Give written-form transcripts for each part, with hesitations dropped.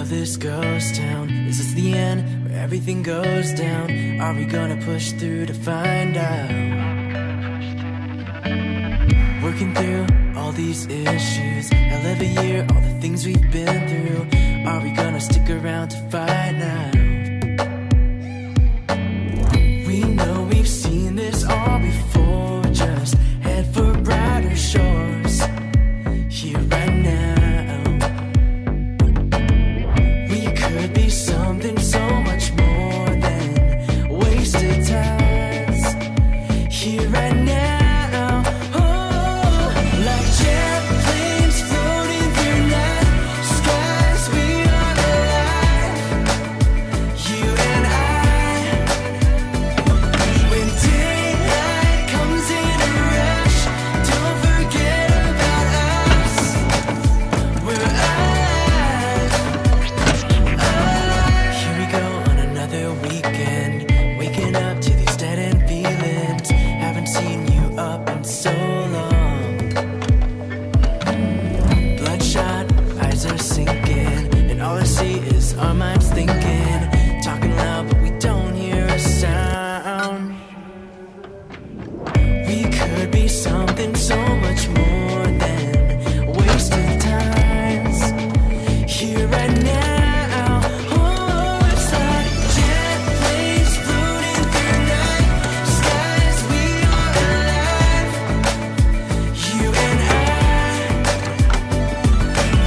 this goes down. Is this the end where everything goes down? Are we gonna push through to find out? Working through all these issues, hell of a year, all the things we've been through. Are we gonna stick around to find out? We know we've seen this all before. Just head for brighter shores here right now. We could be something so much more than wasted times here right now. Our minds thinking, talking loud, but we don't hear a sound. We could be something so much more than wasted times here right now. Oh, it's like jet planes floating through night skies. We are alive, you and I.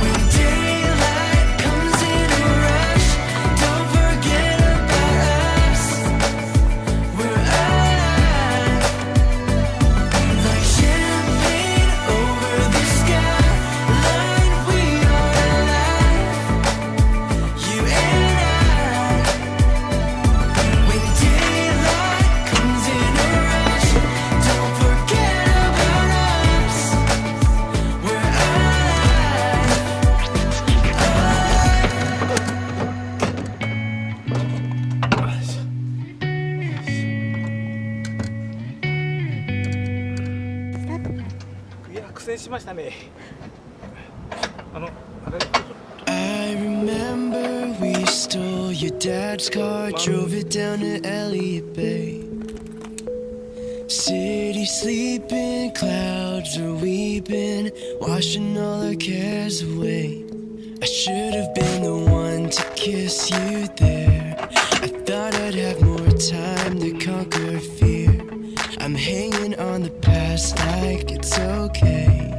When daylight comes in a rush, don't forget about us. We're alive, like champagne over the skyline. We are alive, you and I. When daylight comes in a rush, don't forget about us. We're alive, alive. いや苦戦しましたね。あれ I remember we stole your dad's car, drove it down to Elliott Bay. City sleeping, clouds are weeping, washing all our cares away. I should have been the one to kiss you there. I thought I'd have more time to conquer fear. I'm hanging on the past like it's okay,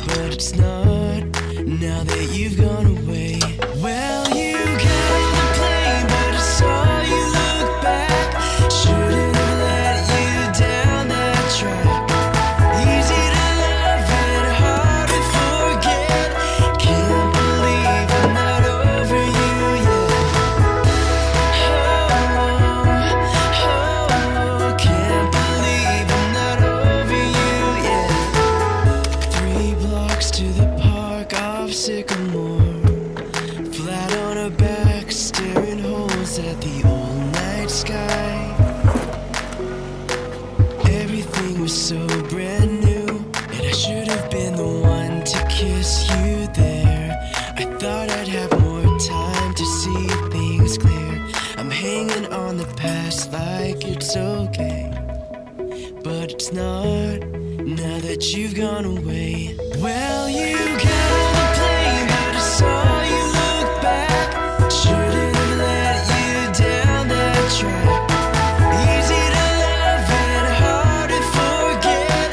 but it's not, now that you've gone away. Well, you got the plane, but I saw you look back. Shouldn't have let you down that track. Easy to love and hard to forget. Can't believe I'm not over you yet. Oh, can't believe I'm not over you yet. 3 blocks to the park off Sycamore. Flat on her back, staring holes at the old night sky. Everything was so brand new, and I should have been the one to kiss you there. I thought I'd have more time to see things clear. I'm hanging on the past like it's okay, but it's not, now that you've gone away. Well, you got the plane, but I saw you look back. Shouldn't have let you down that track. Easy to love and hard to forget.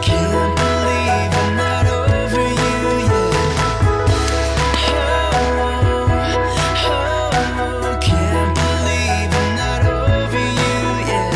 Can't believe I'm not over you yet. Oh, can't believe I'm not over you yet.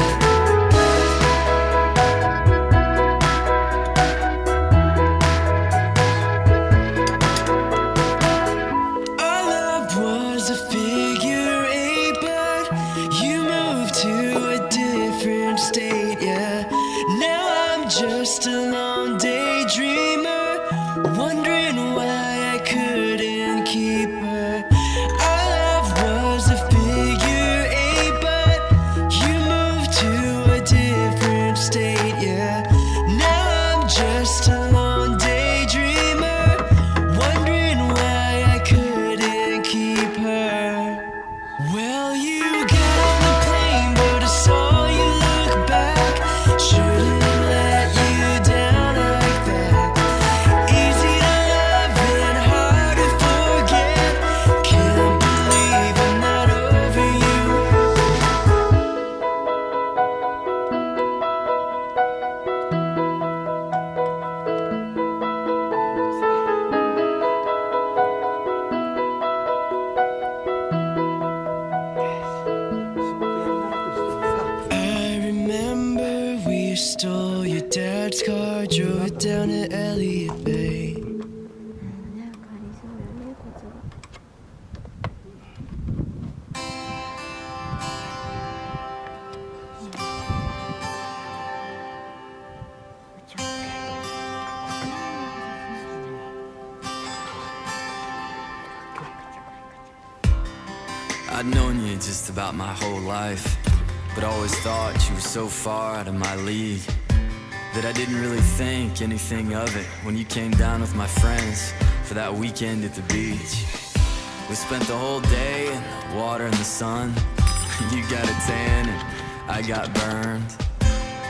I'd known you just about my whole life, but always thought you were so far out of my league that I didn't really think anything of it when you came down with my friends for that weekend at the beach. We spent the whole day in the water and the sun. You got a tan and I got burned.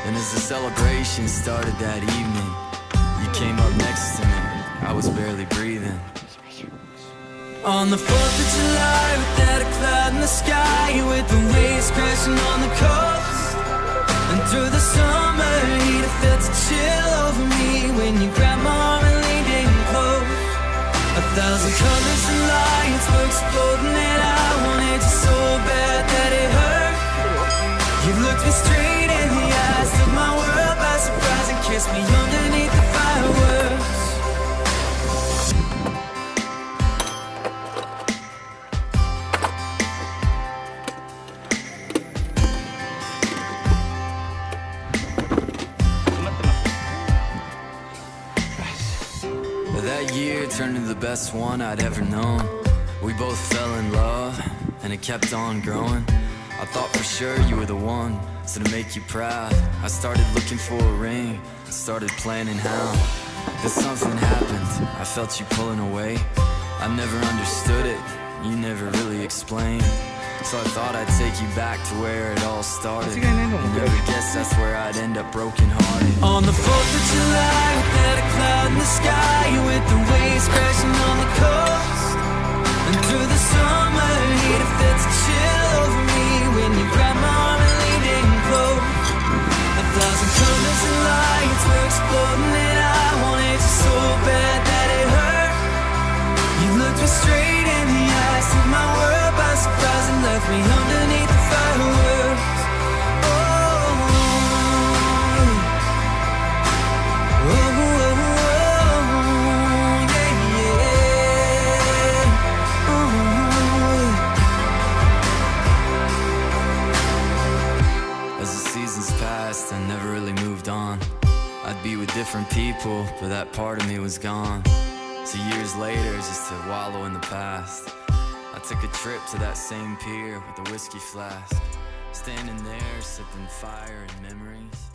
And as the celebration started that evening, you came up next to me. I was barely breathing. On the 4th of July, without a cloud in the sky, with the waves crashing on the coast, and through the summer heat, I felt a chill over me when you grabbed my arm and leaned in close. 1,000 colors and lights were exploding, and I wanted you so bad that it hurt. You looked me straight in the eyes, took my world by surprise, and kissed me underneath the fireworks. That year turned into the best one I'd ever known. We both fell in love, and it kept on growing. I thought for sure you were the one, so to make you proud, I started looking for a ring, started planning how. Then something happened, I felt you pulling away. I never understood it, you never really explained. So I thought I'd take you back to where it all started. Never guessed that's where I'd end up broken hearted. On the 4th of July, without a cloud in the sky, with the waves crashing on the coast, and through the summer heat, I felt a chill over me when you grabbed my arm and leaned in close. 1,000 colors and lights were exploding, and I wanted you so bad that it hurt. You looked me straight in the eyes, took my world by surprise, and left me underneath the fireworks. Oh, oh, oh, oh, yeah, yeah. Oh. As the seasons passed, I never really moved on. I'd be with different people, but that part of me was gone. So years later, just to wallow in the past, I took a trip to that same pier with a whiskey flask, standing there sipping fire and memories.